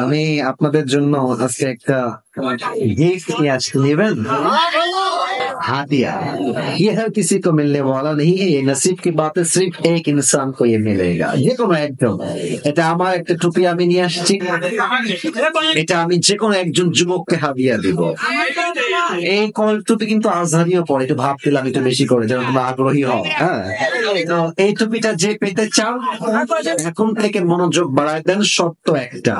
আমি আপনাদের জন্য আজকে একটা गिफ्ट निয়ে আসছি, নেবেন? हादिया ये हर किसी को मिलने वाला नहीं है, ये नसीब की बात है, सिर्फ एक इंसान को ये मिलेगा। যে কোনো একদম, এটা আমার একটা টুপি আমি নিয়ে আসছি, এটা আমি যে কোনো একজন যুবককে হাদিয়া দিব। এই কল টুপি কিন্তু আজহারিও পরে, একটু ভাবছিলাম একটু বেশি করে যেন তোমরা আগ্রহী হও। হ্যাঁ, তো এই টুপিটা যে পেতে চাও এখন থেকে মনোযোগ বাড়ায় দেন। সত্য একটা,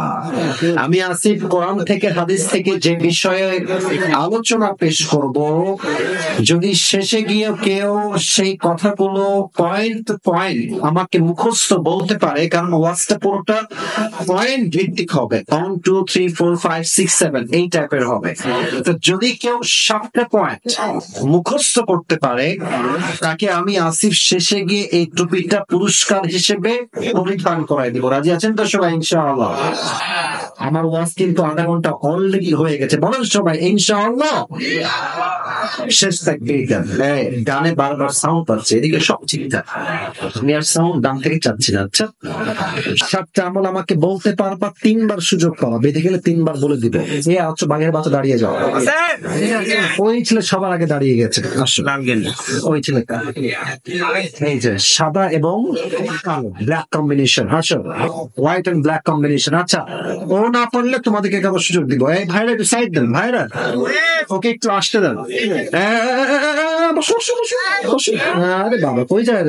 আমি আসিফ কোরআন থেকে হাদিস থেকে যে বিষয়ে আলোচনা পেশ করব, যদি শেষে গিয়ে কেউ সেই কথাগুলো পয়েন্ট পয়েন্ট আমাকে মুখস্থ বলতে পারে, কারণ ওয়াজটা পুরোটা পয়েন্ট ভিত্তিক হবে, 1 2 3 4 5 6 7 এই টাইপের হবে। তো যদি কেউ 7টা পয়েন্ট মুখস্থ করতে পারে, তাকে আমি আসিফ শেষে গিয়ে এই টুপিটা পুরস্কার হিসেবে পরিধান করাই দিব। রাজি আছেন তো সবাই? ইনশাআল্লাহ। আমার ওয়াজ কিন্তু আধা ঘন্টা অলরেডি হয়ে গেছে, বলেন সবাই ইনশাআল্লাহ। শেষ থাকবে ডানে বারবার সাউন্ড পাচ্ছে, এদিকে সব ঠিকঠাক, আমি আর সাউন্ড ডান থেকে চাচ্ছি না। আচ্ছা, 7টা আমল আমাকে বলতে পারবা, 3বার সুযোগ পাওয়া, বেঁধে গেলে 3বার বলে দিব। যে আছো বাঘের বাচ্চা দাঁড়িয়ে যাও, ওই ছেলে সবার আগে দাঁড়িয়ে গেছে, ওই ছেলেটা। এই যে সাদা এবং কালো ব্ল্যাক কম্বিনেশন, আচ্ছা হোয়াইট এন্ড ব্ল্যাক কম্বিনেশন। আচ্ছা, ও না পড়লে তোমাদেরকে কেবল সুযোগ দিব। এই ভাইরা একটু সাইড দেন, ভাইরা ওকে একটু আসতে দেন। আরে বাবা কই যায়,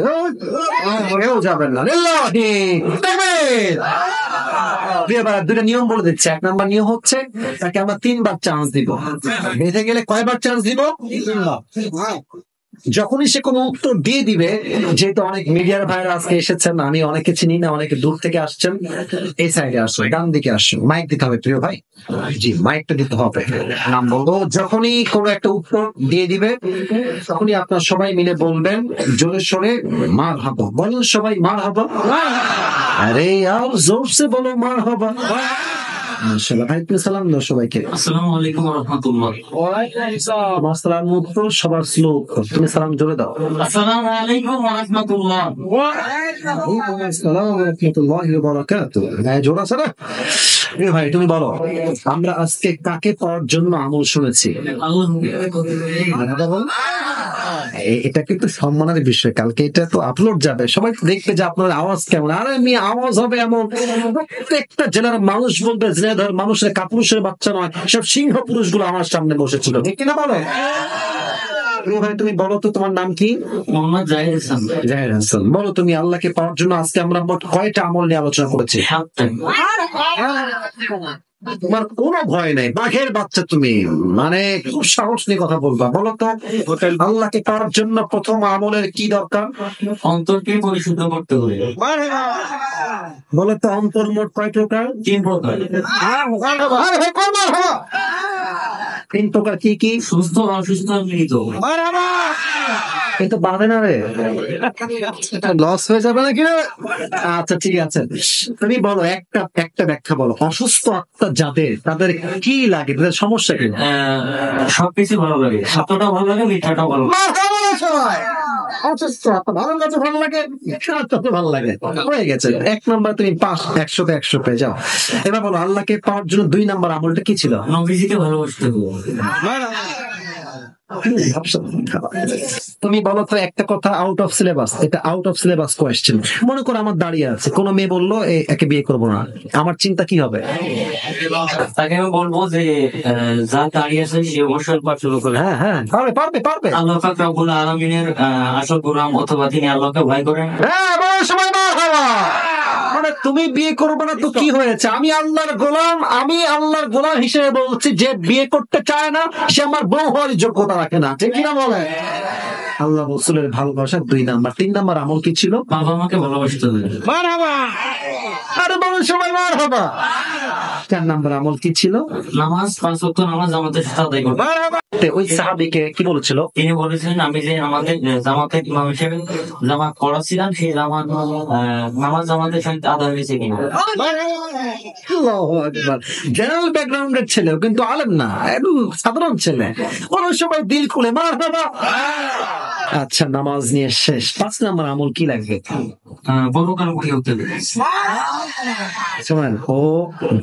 যাবেন না। দুটা নিয়ম বলে দিচ্ছে। 1 নাম্বার নিয়ম হচ্ছে তাকে আমরা 3বার চান্স দিব। বেঁধে গেলে কয়বার চান্স দিব? 3বার। যখনই সে কোনো উত্তর দিয়ে দিবে, যেহেতু অনেক মিডিয়ার ভাইরা আজকে এসেছেন, আমি অনেকে চিনি না, অনেকে দূর থেকে আসছেন, এই সাইডে আসো, ডান দিকে আসো, মাইক দিতে হবে প্রিয় ভাই, জি মাইকটা দিতে হবে। নাম বলবো, যখনই কোনো একটা উত্তর দিয়ে দিবে তখনই আপনারা সবাই মিলে বলবেন জোরে সোরে মারহাবা। বলুন সবাই মারহাবা। আরে আর জোর সে বলো মারহাবা। মাশাআল্লাহ, ভাই তুমি সালাম দাও সবাইকে। আসসালামু আলাইকুম ওয়া রাহমাতুল্লাহ। ওয়া আলাইকুম আসসালাম। আসসালাম উত্তর সবার স্লো, তুমি সালাম জোরে দাও। আসসালামু আলাইকুম ওয়া রাহমাতুল্লাহ। ওয়া আলাইকুম আসসালাম ওয়া রাহমাতুল্লাহি ওয়া বারাকাতুহু। ভাই জোরে আছে না? ভাই তুমি বলো, আমরা আজকে কাকে পাওয়ার জন্য আমল শুনেছি? এটা কিন্তু সম্মানের বিষয়, কালকে এটা তো আপলোড যাবে, সবাই দেখবে যে আপনার আওয়াজ কেমন। আর এমনি আওয়াজ হবে এমন, প্রত্যেকটা জেলার মানুষ বলবে জেলার মানুষের কাপুরুষের বাচ্চা নয়, সব সিংহ পুরুষ গুলো আমার সামনে বসেছিল, ঠিক কিনা বলো? ভাই তুমি বলো তো, তোমার নাম কি? মোহাম্মদ জাহির হাসান। জাহির হাসান, বলো তুমি আল্লাহকে পাওয়ার জন্য আজকে আমরা মোট কয়টা আমল নিয়ে আলোচনা করেছি? 7টা। তোমার কোনো ভয় নাই, বাঘের বাচ্চা তুমি, মানে খুব সাহস নিয়ে কথা বলবা। বলো তো আল্লাহকে পাওয়ার জন্য প্রথম আমলের কি দরকার? অন্তরকে পরিশুদ্ধ করতে হবে। বলো তো অন্তর মোট কয় প্রকার? 3 প্রকার। 3 প্রকার কি কি? সুস্থ, অসুস্থ, মৃত। কিন্তু বাঁধে না রে, লস হয়ে যাবে নাকি? আচ্ছা ঠিক আছে, তুমি বলো একটা ব্যাখ্যা বলো। অসুস্থ আত্মা যাদের, তাদের কি লাগে, তাদের সমস্যা কি? সবকিছু ভালো লাগে, সত্যটাও ভালো লাগে, মিথ্যাটাও ভালো লাগে। অসুস্থ আত্মা ভালো লাগে, ভালো লাগে, ভালো লাগে, হয়ে গেছে। 1 নাম্বার তুমি পাস, 100তে 100 পেয়ে যাও। এবার বলো আল্লাহকে পাওয়ার জন্য 2 নাম্বার আমলটা কি ছিল? নবীজিকে ভালোবাসতে হবে। তুমি বলো তো একটা কথা আউট অফ সিলেবাস, এটা আউট অফ সিলেবাস কোয়েশ্চেন। মনে করো আমার দাঁড়িয়ে আছে, কোন মেয়ে বললো একে বিয়ে করবো না, আমার চিন্তা কি হবে? তাকে আমি বলবো যে যা দাঁড়িয়ে আছে সে অবশ্যই পাঠ শুরু করে। হ্যাঁ হ্যাঁ, পারবে পারবে পারবে। আল্লাহ পাক রব্বুল আলামিনের আসল গোলাম, অথবা তিনি আল্লাহকে ভয় করেন। হ্যাঁ, সবাই মারহাবা। মানে তুমি বিয়ে করবে না তো কি হয়েছে? আমি আল্লাহর গোলাম, আমি আল্লাহর গোলাম হিসেবে বলছি, যে বিয়ে করতে চায় না সে আমার বউ হওয়ার যোগ্যতা রাখে না, ঠিক কিনা বলে? আল্লাহ রাসূলের ভালোবাসা 2 নাম্বার। 3 নাম্বার আমল কি ছিল? বাবা মাকে ভালোবাসতে হবে। মারহাবা। আরে বলুন সবাই মারহাবা। 4 নাম্বার আমল কি ছিল? নামাজ, 5 ওয়াক্ত নামাজ জামাতের সাথে আদায় করবে। মারহাবা। ওই সাহাবীকে কি বলেছিল? তিনি বলেছেন আমি যে আমাদের জামাতের ইমাম হিসেবে জামাত করাছিলাম, সেই জামাত নামাজ জামাতের সাথে আদায় হয়েছে কিনা। আল্লাহু আকবার। জেনারেল ব্যাকগ্রাউন্ডের ছেলেও কিন্তু আলেম না, একদম সাধারণ ছেলে, ওরা সবাই দিল খুলে মারহাবা। আচ্ছা, নামাজ নিয়ে শেষ। 5 নম্বর আমল কি লাগবে? পরকালমুখী হতে হবে। শোনেন, ও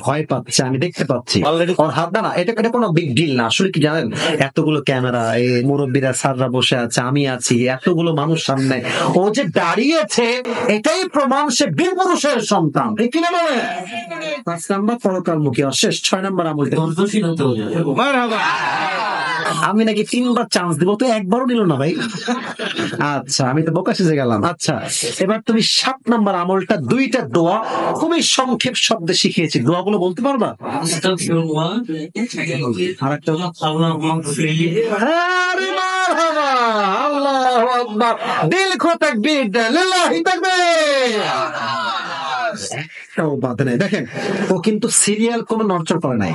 ভয় পাচ্ছে, আমি দেখতে পাচ্ছি ওর হাত না, এটা কোনো বিগ ডিল না। আসলে কি জানেন, এতগুলো ক্যামেরা, এই মুরব্বীরা স্যাররা বসে আছে, আমি আছি, এতগুলো মানুষ সামনে, ও যে দাঁড়িয়েছে এটাই প্রমাণ সে বীর পুরুষের সন্তান। ঠিক কিনা বলে? 5 নম্বর পরকালমুখী শেষ। 6 নম্বর আমল ধৈর্যশীল হতে হবে। আমি নাকি 3বার চান্স দিব, তো একবারও নিল না ভাই। আচ্ছা, আমি তো বোকা সেজে গেলাম। আচ্ছা, এবার তুমি 7 নম্বর আমলটা, 2টা দোয়া খুবই সংক্ষেপ শব্দে শিখিয়েছি, দোয়াগুলো বলতে পারবা? আস্তাগফিরুল্লাহ, আরেকটা হলো আল্লাহুম্মা গফিরলি। আরে মারহাবা, আল্লাহু আকবার, দিল খো তাকবীর, লিল্লাহি তাকবীর। দেখেন, ও কিন্তু সিরিয়াল কোনো নড়চড় করে নাই।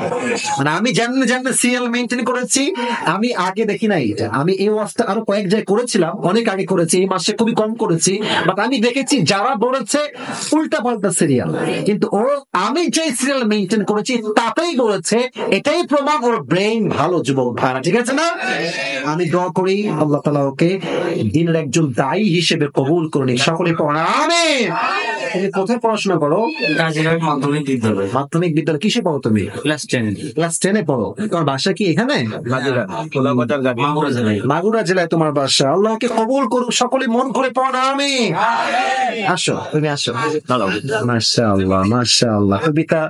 মানে আমি জানলে সিরিয়াল মেনটেন করেছি। আমি আগে দেখি নাই এটা, আমি এই ওয়াজটা আরো কয়েক জায়গায় করেছিলাম, অনেক আগে করেছি, এই মাসে খুবই কম করেছি। বাট আমি দেখেছি যারা বলেছে উল্টা পাল্টা সিরিয়াল, কিন্তু ও আমি যে সিরিয়াল মেনটেন করেছি তাতেই বলেছে, এটাই প্রমাণ ওর ব্রেইন ভালো। যুবক ভাইরা, ঠিক আছে না? আমি দোয়া করি আল্লাহ তাআলা ওকে দিনের একজন দায়ী হিসেবে কবুল করে নিন। সকলে পড়া আমিন। তুমি কোথায় পড়াশোনা করো? কাজিরাট মাধ্যমিক বিদ্যালয়। মাধ্যমিক বিদ্যালয় কিসে পড়ো তুমি? ক্লাস 10। ক্লাস 10-এ পড়ো। তোমার বাসা কি এখানে? মাগুরা জেলায়। মাগুরা জেলায় তোমার বাসা। আল্লাহকে কবুল করুক, সকলে মন করে পড়া আমিন। আসো, তুমি আসো। মাশাআল্লাহ, মাশাআল্লাহ। টুবিটা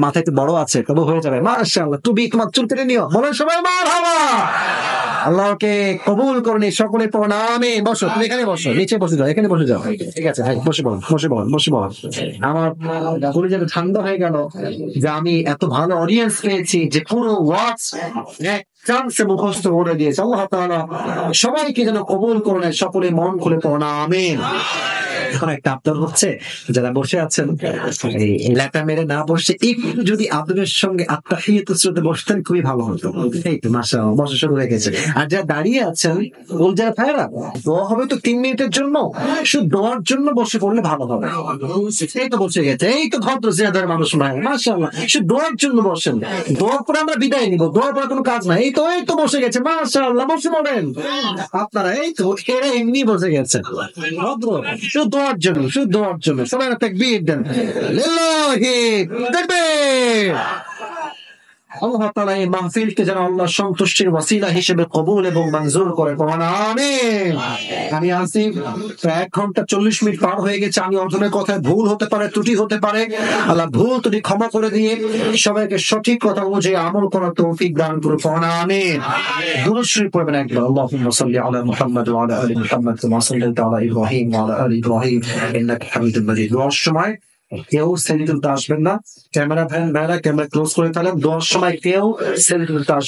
মাথায় তো বড় আছে, তবে হয়ে যাবে। মাশাআল্লাহ। টুবি তোমার চুল কেটে নিও, বলেন সবাই মারহাবা। আল্লাহকে কবুল করুন, সকলে পড়া আমিন। বসো, তুমি এখানে বসো, নিচে বসে যাও, এখানে বসে যাও। ঠিক আছে ভাই, বসে পড়ো, বসে পড়ো, বসে পড়ো। আমার কলিজাটা ঠান্ডা হয়ে গেল যে আমি এত ভালো অডিয়েন্স পেয়েছি যে পুরো ওয়াজ এক চান্সে মুখস্থ করে দিয়েছে। আল্লাহ তাআলা সবাইকে যেন কবুল করে নেয়, সকলে মন খুলে পড়া আমিন। এখন একটা আবদার হচ্ছে, যারা বসে আছেন এই লেটা মেরে না বসে একটু যদি আদবের সঙ্গে আত্তাহিয়াতুস সুন্নাতে বসতেন খুবই ভালো হতো। এই তো মাশাআল্লাহ, বসা শুরু হয়ে গেছে। আর যারা দাঁড়িয়ে আছেন, বল যারা ভাইরা, দোয়া হবে তো 3 মিনিটের জন্য, শুধু দোয়ার জন্য বসে পড়লে ভালো হবে। এই তো বসে গেছে, এই তো ভদ্র জিয়াদার মানুষ ভাই, মাশাআল্লাহ। শুধু দোয়ার জন্য বসেন, দোয়ার পরে আমরা বিদায় নিব, দোয়ার পরে কোনো কাজ নাই। এই তো বসে গেছে, মাশাআল্লাহ, বসে পড়েন আপনারা। এই তো এরা এমনি বসে গেছে, ভদ্র, শুধু দোয়ার জন্য, শুধু দোয়ার জন্য। সবাই তাকবীর দেন, লিল্লাহি তাকবীর। আল্লাহ তাআলা এই মাহফিলকে যেন আল্লাহ সন্তুষ্টির ওয়াসিলা হিসেবে কবুল এবং মঞ্জুর করে, আমিন। আমি আসিফ, প্রায় 1 ঘন্টা 40 মিনিট পার হয়ে গেছে। আমি অর্জনের কথায় ভুল হতে পারে, ত্রুটি হতে পারে, আল্লাহ ভুল ত্রুটি ক্ষমা করে দিয়ে সবাইকে সঠিক কথা অনুযায়ী আমল করার তৌফিক দান করুন, আমিন। দুরূদ শরীফ পড়বেন একবার। আল্লাহুম্মা সাল্লি আলা মুহাম্মাদ ওয়া আলা আলি মুহাম্মাদ কামা সাল্লাইতা আলা ইব্রাহিম ওয়া আলা আলি ইব্রাহিম ইন্নাকা হামিদুম মাজিদ। দোয়ার সময় কেউ সেলফি তুলতে আসবেন না। ক্যামেরা ভ্যান ভাইরা ক্যামেরা ক্লোজ করে ফেলেন। দোয়ার সময় কেউ সেলফি তুলতে আসবেন